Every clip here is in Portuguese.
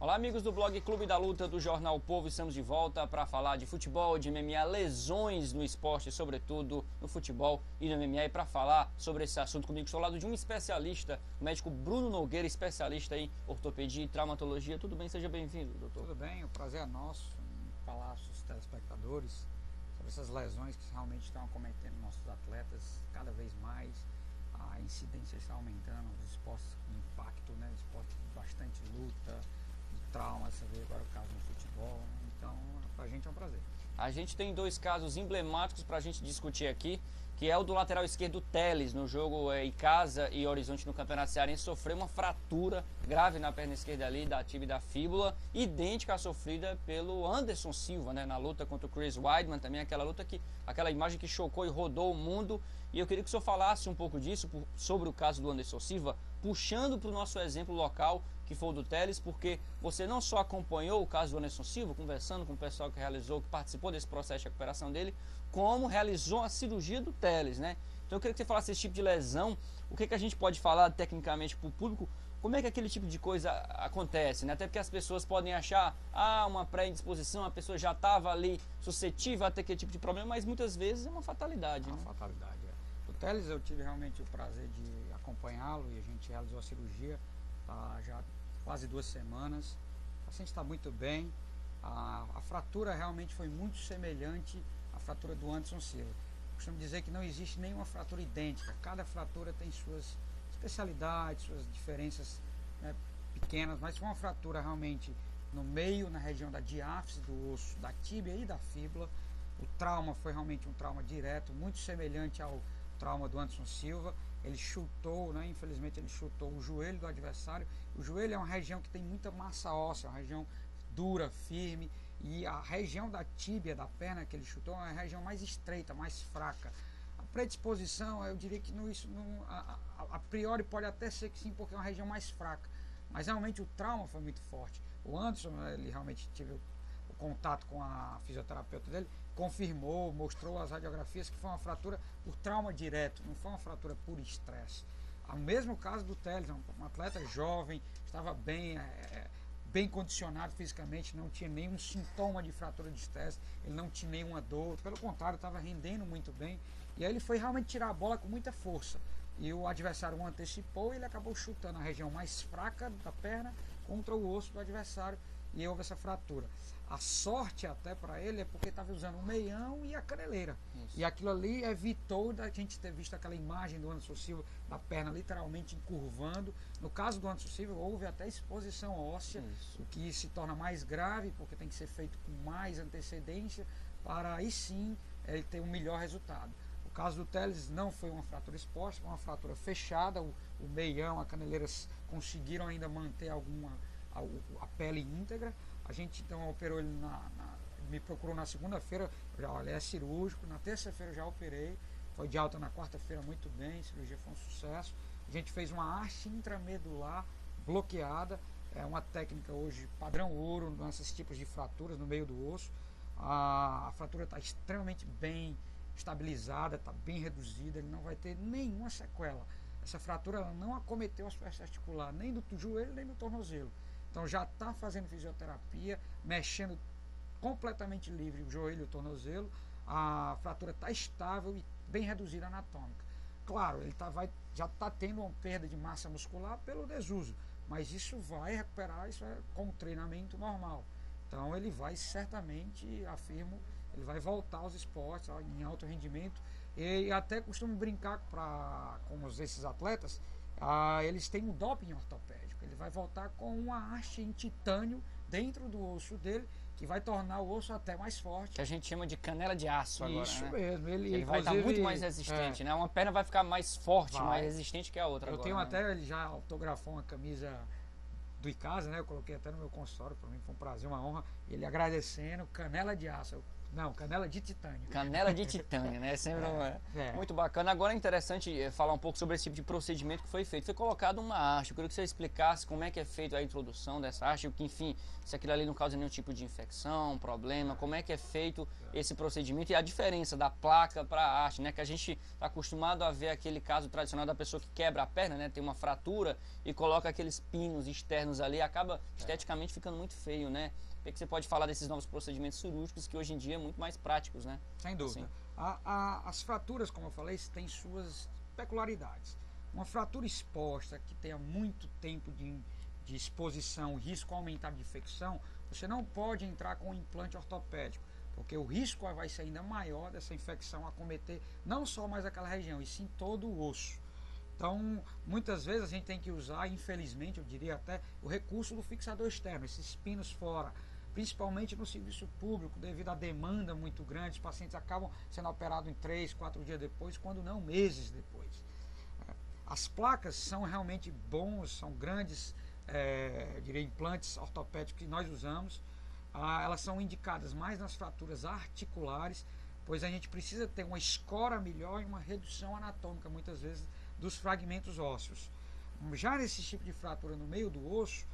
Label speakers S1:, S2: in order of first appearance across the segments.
S1: Olá, amigos do blog Clube da Luta do Jornal Povo, estamos de volta para falar de futebol, de MMA, lesões no esporte, sobretudo no futebol e no MMA. E para falar sobre esse assunto comigo, estou ao lado de um especialista, o médico Bruno Nogueira, especialista em ortopedia e traumatologia. Tudo bem? Seja bem-vindo, doutor.
S2: Tudo bem, o prazer é nosso em falar aos telespectadores sobre essas lesões que realmente estão acometendo nossos atletas cada vez mais. A incidência está aumentando, os esportes com impacto, né? Esporte de bastante luta, trauma, você vê agora o caso no futebol, então pra gente é um prazer.
S1: A gente tem dois casos emblemáticos pra gente discutir aqui, que é o do lateral esquerdo Teles, no jogo Icasa e Horizonte no Campeonato Cearense, sofreu uma fratura grave na perna esquerda ali, da tibia e da fíbula, idêntica à sofrida pelo Anderson Silva, né, na luta contra o Chris Weidman, também aquela imagem que chocou e rodou o mundo. E eu queria que o senhor falasse um pouco disso, sobre o caso do Anderson Silva, puxando para o nosso exemplo local, que foi o do Teles, porque você não só acompanhou o caso do Anderson Silva, conversando com o pessoal que participou desse processo de recuperação dele, como realizou a cirurgia do Teles, né? Então eu queria que você falasse esse tipo de lesão, o que a gente pode falar tecnicamente para o público, como é que aquele tipo de coisa acontece, né? Até porque as pessoas podem achar, uma pré-indisposição, a pessoa já estava ali suscetível a ter aquele tipo de problema, mas muitas vezes é uma fatalidade, né?
S2: Uma fatalidade, é. O Teles eu tive realmente o prazer de acompanhá-lo e a gente realizou a cirurgia já quase 2 semanas. O paciente está muito bem. A fratura realmente foi muito semelhante à fratura do Anderson Silva. Eu costumo dizer que não existe nenhuma fratura idêntica. Cada fratura tem suas especialidades, suas diferenças, né, pequenas, mas foi uma fratura realmente no meio, na região da diáfise do osso, da tíbia e da fíbula. O trauma foi realmente um trauma direto, muito semelhante ao trauma do Anderson Silva. Ele chutou, né? Infelizmente ele chutou o joelho do adversário. O joelho é uma região que tem muita massa óssea, uma região dura, firme, e a região da tíbia, da perna que ele chutou, é uma região mais estreita, mais fraca. A predisposição, eu diria que a priori pode até ser que sim, porque é uma região mais fraca, mas realmente o trauma foi muito forte. O Anderson, ele realmente teve o contato com a fisioterapeuta dele, confirmou, mostrou as radiografias que foi uma fratura por trauma direto, não foi uma fratura por estresse. O mesmo caso do Teles, um atleta jovem, estava bem condicionado fisicamente, não tinha nenhum sintoma de fratura de estresse, ele não tinha nenhuma dor, pelo contrário, estava rendendo muito bem, e aí ele foi realmente tirar a bola com muita força, e o adversário o antecipou e ele acabou chutando a região mais fraca da perna contra o osso do adversário, e houve essa fratura. A sorte até para ele é porque estava usando o meião e a caneleira. Isso. E aquilo ali evitou da gente ter visto aquela imagem do Anderson Silva, da perna literalmente encurvando. No caso do Anderson Silva, houve até exposição óssea, isso, o que se torna mais grave, porque tem que ser feito com mais antecedência, para aí sim ele ter um melhor resultado. O caso do Teles não foi uma fratura exposta, foi uma fratura fechada, o meião, a caneleira conseguiram ainda manter a pele íntegra. A gente então operou ele me procurou na segunda-feira, ele é cirúrgico, na terça-feira já operei, foi de alta na quarta-feira muito bem, a cirurgia foi um sucesso. A gente fez uma haste intramedular bloqueada, é uma técnica hoje padrão ouro nesses tipos de fraturas no meio do osso. A fratura está extremamente bem estabilizada, está bem reduzida, ele não vai ter nenhuma sequela. Essa fratura ela não acometeu a superfície articular, nem do joelho, nem do tornozelo. Então já está fazendo fisioterapia, mexendo completamente livre o joelho e o tornozelo. A fratura está estável e bem reduzida anatômica. Claro, ele já está tendo uma perda de massa muscular pelo desuso, mas isso vai recuperar, isso é com treinamento normal. Então ele vai certamente, afirmo, ele vai voltar aos esportes em alto rendimento. E até costumo brincar com esses atletas, eles têm um doping ortopédico. Ele vai voltar com uma haste em titânio dentro do osso dele, que vai tornar o osso até mais forte.
S1: Que a gente chama de canela de aço agora,
S2: Isso,
S1: né?
S2: Mesmo.
S1: Ele vai estar muito mais resistente, né? Uma perna vai ficar mais forte, mais resistente que a outra.
S2: Eu
S1: agora,
S2: tenho
S1: né?
S2: até, ele já autografou uma camisa do Icasa, né? Eu coloquei até no meu consultório, para mim foi um prazer, uma honra. Ele agradecendo, canela de aço. Eu Não, canela de titânio.
S1: Canela de titânio, né? Sempre muito bacana. Agora é interessante falar um pouco sobre esse tipo de procedimento que foi feito. Foi colocado uma haste. Eu queria que você explicasse como é que é feita a introdução dessa haste, que, enfim, se aquilo ali não causa nenhum tipo de infecção, problema, como é que é feito esse procedimento e a diferença da placa para a haste, né? Que a gente está acostumado a ver aquele caso tradicional da pessoa que quebra a perna, né? Tem uma fratura e coloca aqueles pinos externos ali, acaba esteticamente ficando muito feio, né? O que você pode falar desses novos procedimentos cirúrgicos que hoje em dia é muito mais práticos, né?
S2: Sem dúvida. Assim. As fraturas, como eu falei, têm suas peculiaridades. Uma fratura exposta, que tenha muito tempo de exposição, risco aumentado de infecção, você não pode entrar com um implante ortopédico, porque o risco vai ser ainda maior dessa infecção acometer não só mais aquela região, e sim todo o osso. Então, muitas vezes a gente tem que usar, infelizmente, eu diria até, o recurso do fixador externo, esses pinos fora, principalmente no serviço público, devido à demanda muito grande, os pacientes acabam sendo operados em 3, 4 dias depois, quando não meses depois. As placas são realmente bons, são grandes, eu diria, implantes ortopédicos que nós usamos. Elas são indicadas mais nas fraturas articulares, pois a gente precisa ter uma escora melhor e uma redução anatômica, muitas vezes, dos fragmentos ósseos. Já nesse tipo de fratura no meio do osso,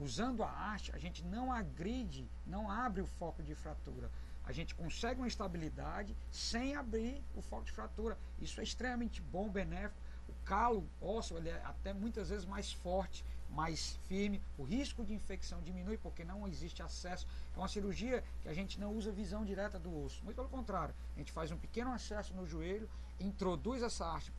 S2: usando a haste, a gente não agride, não abre o foco de fratura. A gente consegue uma estabilidade sem abrir o foco de fratura. Isso é extremamente bom, benéfico. O calo ósseo ele é até muitas vezes mais forte, mais firme. O risco de infecção diminui porque não existe acesso. É uma cirurgia que a gente não usa visão direta do osso. Muito pelo contrário, a gente faz um pequeno acesso no joelho, introduz essa haste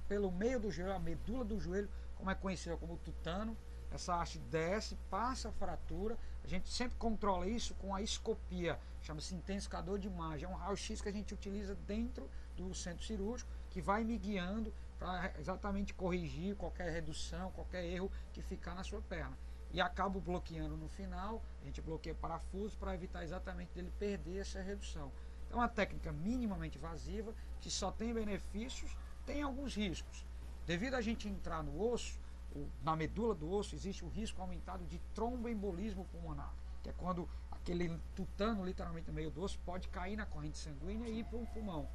S2: pelo meio do joelho, a medula do joelho, como é conhecida como tutano. Essa haste desce, passa a fratura. A gente sempre controla isso com a escopia, chama-se intensificador de imagem. É um raio-x que a gente utiliza dentro do centro cirúrgico, que vai me guiando para exatamente corrigir qualquer redução, qualquer erro que ficar na sua perna. E acabo bloqueando no final, a gente bloqueia parafuso para evitar exatamente dele perder essa redução. Então é uma técnica minimamente invasiva, que só tem benefícios, tem alguns riscos. Devido a gente entrar no osso, na medula do osso, existe o risco aumentado de tromboembolismo pulmonar, que é quando aquele tutano literalmente no meio do osso pode cair na corrente sanguínea e ir para o pulmão.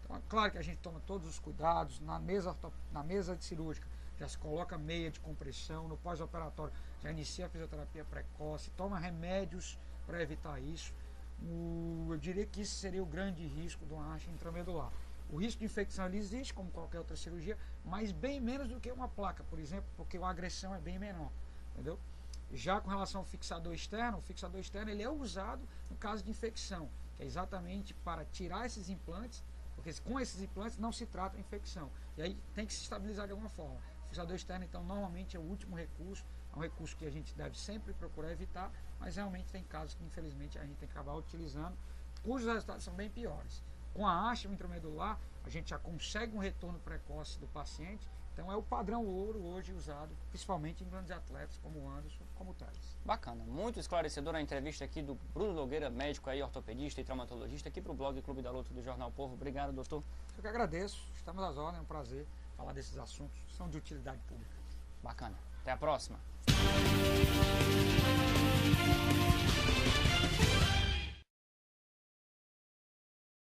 S2: Então é claro que a gente toma todos os cuidados, na mesa de cirúrgica já se coloca meia de compressão, no pós-operatório já inicia a fisioterapia precoce, toma remédios para evitar isso. Eu diria que isso seria o grande risco de uma haste intramedular. O risco de infecção ele existe, como qualquer outra cirurgia, mas bem menos do que uma placa, por exemplo, porque a agressão é bem menor, entendeu? Já com relação ao fixador externo, o fixador externo ele é usado no caso de infecção, que é exatamente para tirar esses implantes, porque com esses implantes não se trata a infecção, e aí tem que se estabilizar de alguma forma. O fixador externo, então, normalmente é o último recurso, é um recurso que a gente deve sempre procurar evitar, mas realmente tem casos que, infelizmente, a gente tem que acabar utilizando, cujos resultados são bem piores. Com a haste intramedular, a gente já consegue um retorno precoce do paciente. Então é o padrão ouro hoje usado, principalmente em grandes atletas como o Anderson, como o Telles.
S1: Bacana, muito esclarecedora a entrevista aqui do Bruno Nogueira, médico aí, ortopedista e traumatologista, aqui para o blog Clube da Luta do Jornal Povo. Obrigado, doutor.
S2: Eu que agradeço, estamos às ordens, é um prazer falar desses assuntos que são de utilidade pública.
S1: Bacana, até a próxima.